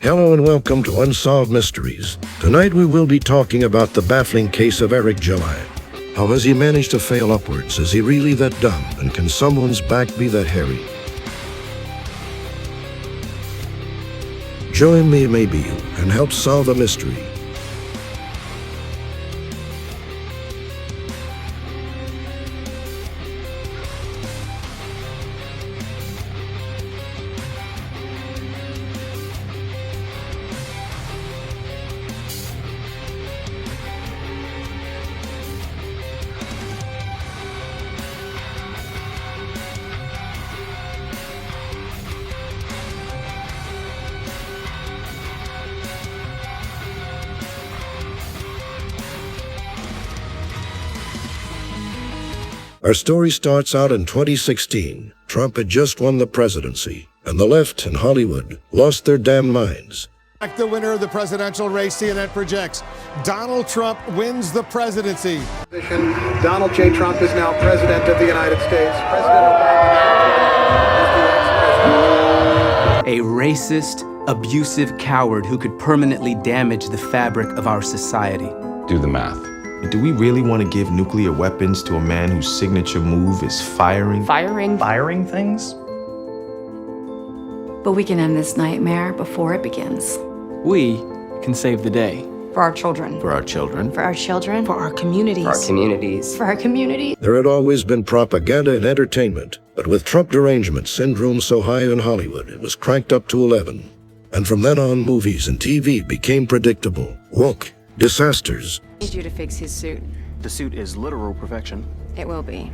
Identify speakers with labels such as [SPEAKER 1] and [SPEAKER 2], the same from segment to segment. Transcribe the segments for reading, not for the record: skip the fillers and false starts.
[SPEAKER 1] Hello and welcome to Unsolved Mysteries. Tonight we will be talking about the baffling case of Eric July. How has he managed to fail upwards? Is he really that dumb? And can someone's back be that hairy? Join me, maybe you, and help solve a mystery. Our story starts out in 2016. Trump had just won the presidency, and the left in Hollywood lost their damn minds.
[SPEAKER 2] The winner of the presidential race, CNN projects Donald Trump wins the presidency.
[SPEAKER 3] Donald J. Trump is now president of the United States. President Obama
[SPEAKER 4] A racist, abusive coward who could permanently damage the fabric of our society.
[SPEAKER 5] Do the math.
[SPEAKER 6] Do we really want to give nuclear weapons to a man whose signature move is firing?
[SPEAKER 7] Firing things?
[SPEAKER 8] But we can end this nightmare before it begins.
[SPEAKER 4] We can save the day.
[SPEAKER 8] For our children.
[SPEAKER 6] For our children.
[SPEAKER 8] For our children.
[SPEAKER 7] For our communities.
[SPEAKER 4] For our communities.
[SPEAKER 8] For our community.
[SPEAKER 1] There had always been propaganda and entertainment, but with Trump derangement syndrome so high in Hollywood, it was cranked up to 11. And from then on, movies and TV became predictable. Woke. Disasters.
[SPEAKER 8] I need you to fix his suit.
[SPEAKER 7] The suit is literal perfection.
[SPEAKER 8] It will be.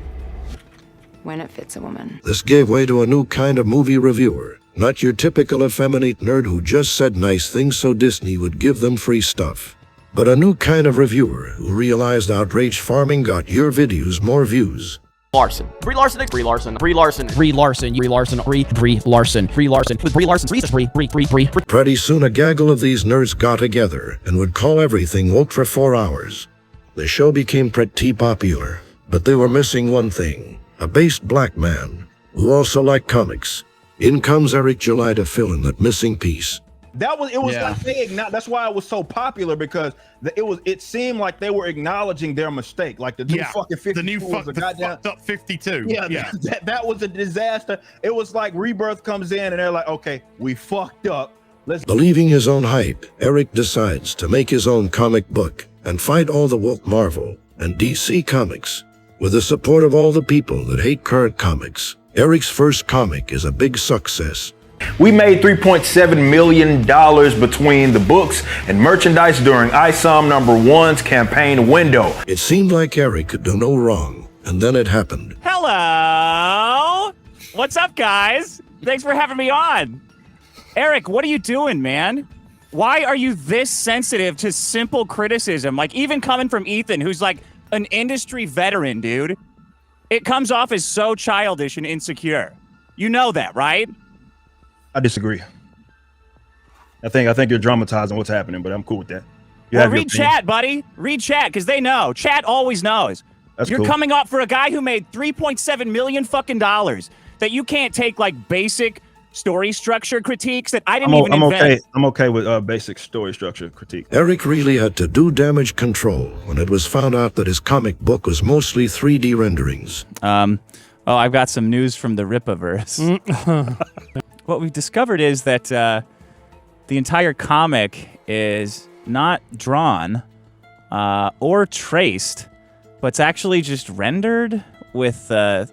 [SPEAKER 8] When it fits a woman.
[SPEAKER 1] This gave way to a new kind of movie reviewer. Not your typical effeminate nerd who just said nice things so Disney would give them free stuff. But a new kind of reviewer who realized outrage farming got your videos more views.
[SPEAKER 9] Larson. Brie Larson. Brie Larson. Brie Larson. Brie Larson. Brie Larson. Brie Larson. Brie Larson. With Brie Larson. Brie.
[SPEAKER 1] Pretty soon a gaggle of these nerds got together and would call everything woke for 4 hours. The show became pretty popular, but they were missing one thing. A based black man who also liked comics. In comes Eric July to fill in that missing piece.
[SPEAKER 10] That's why it was so popular, because it seemed like they were acknowledging their mistake. Like the new fucking 52 was a goddamn
[SPEAKER 11] fucked up 52.
[SPEAKER 10] Yeah. That was a disaster. It was like Rebirth comes in and they're like, okay, we fucked up.
[SPEAKER 1] Believing his own hype, Eric decides to make his own comic book and fight all the woke Marvel and DC comics. With the support of all the people that hate current comics, Eric's first comic is a big success.
[SPEAKER 12] We made $3.7 million between the books and merchandise during Isam #1's campaign window.
[SPEAKER 1] It seemed like Eric could do no wrong, and then it happened.
[SPEAKER 9] Hello. What's up, guys? Thanks for having me on. Eric, what are you doing, man? Why are you this sensitive to simple criticism? Like, even coming from Ethan, who's like an industry veteran, dude. It comes off as so childish and insecure. You know that, right?
[SPEAKER 10] I disagree. I think you're dramatizing what's happening, but I'm cool with that.
[SPEAKER 9] Well, read chat, buddy. Read chat, because they know. Chat always knows. You're coming up for a guy who made $3.7 million fucking dollars that you can't take like basic story structure critiques that I didn't even invent.
[SPEAKER 10] I'm okay with basic story structure critique.
[SPEAKER 1] Eric really had to do damage control when it was found out that his comic book was mostly 3D renderings.
[SPEAKER 9] Oh, I've got some news from the Rippaverse. What we've discovered is that the entire comic is not drawn or traced, but it's actually just rendered with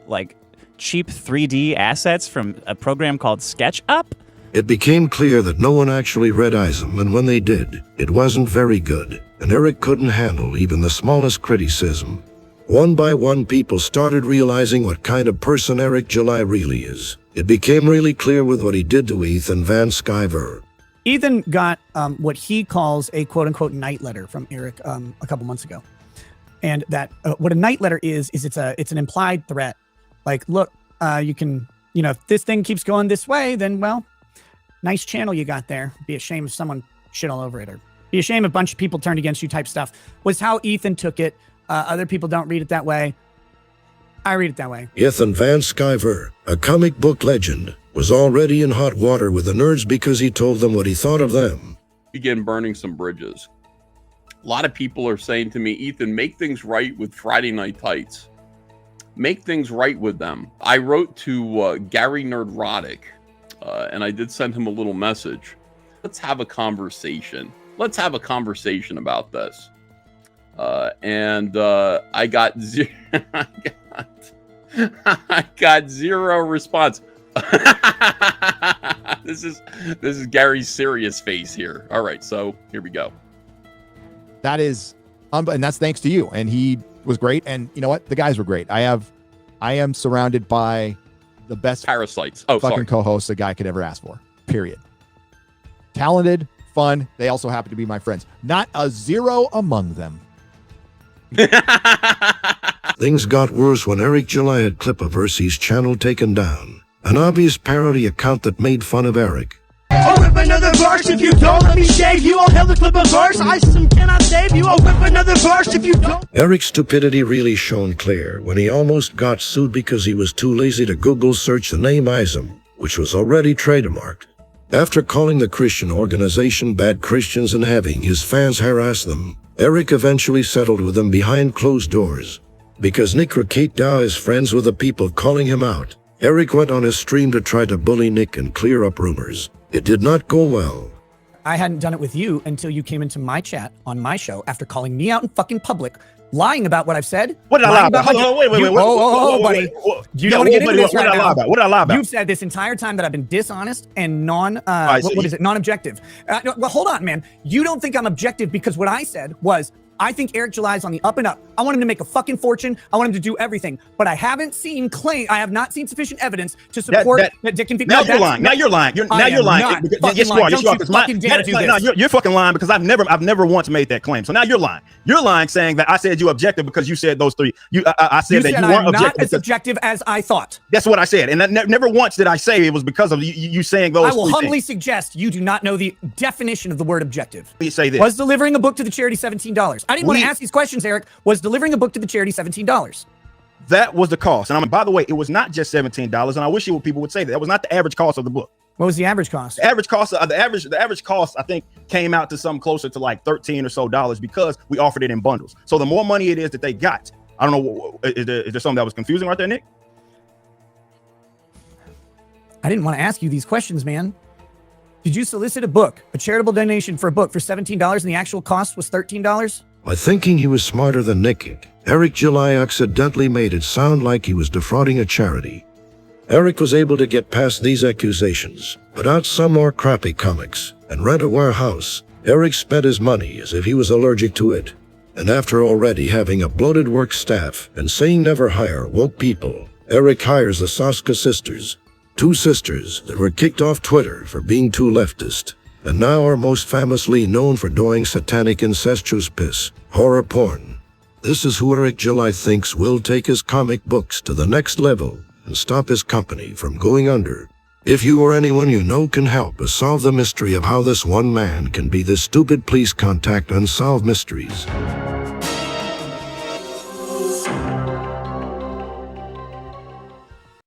[SPEAKER 9] like cheap 3D assets from a program called SketchUp.
[SPEAKER 1] It became clear that no one actually read Isam, and when they did, it wasn't very good, and Eric couldn't handle even the smallest criticism. One by one, people started realizing what kind of person Eric July really is. It became really clear with what he did to Ethan Van Sciver.
[SPEAKER 13] Ethan got what he calls a quote-unquote night letter from Eric a couple months ago. And that what a night letter is it's an implied threat. Like, look, you can, if this thing keeps going this way, then, well, nice channel you got there. Be a shame if someone shit all over it, or be a shame if a bunch of people turned against you type stuff, was how Ethan took it. Other people don't read it that way. I read it that way.
[SPEAKER 1] Ethan Van Sciver, a comic book legend, was already in hot water with the nerds because he told them what he thought of them.
[SPEAKER 5] Begin burning some bridges. A lot of people are saying to me, Ethan, make things right with Friday Night Tights. Make things right with them. I wrote to Gary Nerdrotic, and I did send him a little message. Let's have a conversation. Let's have a conversation about this. And I got zero. I got zero response. This is Gary's serious face here. All right, so here we go.
[SPEAKER 11] That is, and that's thanks to you. And he was great. And you know what? The guys were great. I am surrounded by the best
[SPEAKER 5] parasites.
[SPEAKER 11] Fucking co-hosts a guy could ever ask for. Period. Talented, fun. They also happen to be my friends. Not a zero among them.
[SPEAKER 1] Things got worse when Eric July had Clipaverse's channel taken down. An obvious parody account that made fun of Eric.
[SPEAKER 14] I'll rip another verse if you don't let me shave you. I'll hell the Clipaverse. Isam cannot save you. I'll rip another verse if you don't.
[SPEAKER 1] Eric's stupidity really shone clear when he almost got sued because he was too lazy to Google search the name Isam, which was already trademarked. After calling the Christian organization bad Christians and having his fans harass them, Eric eventually settled with them behind closed doors. Because Nick Rakata is friends with the people calling him out, Eric went on his stream to try to bully Nick and clear up rumors. It did not go well.
[SPEAKER 13] I hadn't done it with you until you came into my chat on my show after calling me out in fucking public, lying about what I've said.
[SPEAKER 10] What did I lie about? Hold on, wait,
[SPEAKER 13] buddy. You don't want to get into this right now.
[SPEAKER 10] What did I lie about?
[SPEAKER 13] You've said this entire time that I've been dishonest and non-objective. Well, hold on, man. You don't think I'm objective because what I said was, I think Eric July is on the up and up. I want him to make a fucking fortune. I want him to do everything. But I have not seen sufficient evidence to support that Dick and Vic.
[SPEAKER 10] Now you're lying. Now you're lying. You're lying. Yes, you are. You're fucking lying because I've never once made that claim. So now you're lying. You're lying saying that I said you objective because you said those three. I said that you weren't objective.
[SPEAKER 13] Not as objective as I thought.
[SPEAKER 10] That's what I said. And never once did I say it was because of you saying those.
[SPEAKER 13] I will humbly suggest you do not know the definition of the word objective.
[SPEAKER 10] You say this.
[SPEAKER 13] Was delivering a book to the charity $17? I didn't want to ask these questions, Eric. Was delivering a book to the charity $17?
[SPEAKER 10] That was the cost. And by the way, it was not just $17. And I wish people would say that. That was not the average cost of the book.
[SPEAKER 13] What was the average cost?
[SPEAKER 10] The average cost, I think, came out to something closer to like $13 or so because we offered it in bundles. So the more money it is that they got, I don't know, is there something that was confusing right there, Nick?
[SPEAKER 13] I didn't want to ask you these questions, man. Did you solicit a charitable donation for a book for $17 and the actual cost was $13?
[SPEAKER 1] By thinking he was smarter than Nick, Eric July accidentally made it sound like he was defrauding a charity. Eric was able to get past these accusations, put out some more crappy comics, and rent a warehouse. Eric spent his money as if he was allergic to it. And after already having a bloated work staff and saying never hire woke people, Eric hires the Saska sisters, 2 sisters that were kicked off Twitter for being too leftist, and now are most famously known for doing satanic incestuous piss, horror porn. This is who Eric July thinks will take his comic books to the next level and stop his company from going under. If you or anyone you know can help us solve the mystery of how this one man can be this stupid, please contact Unsolved Mysteries.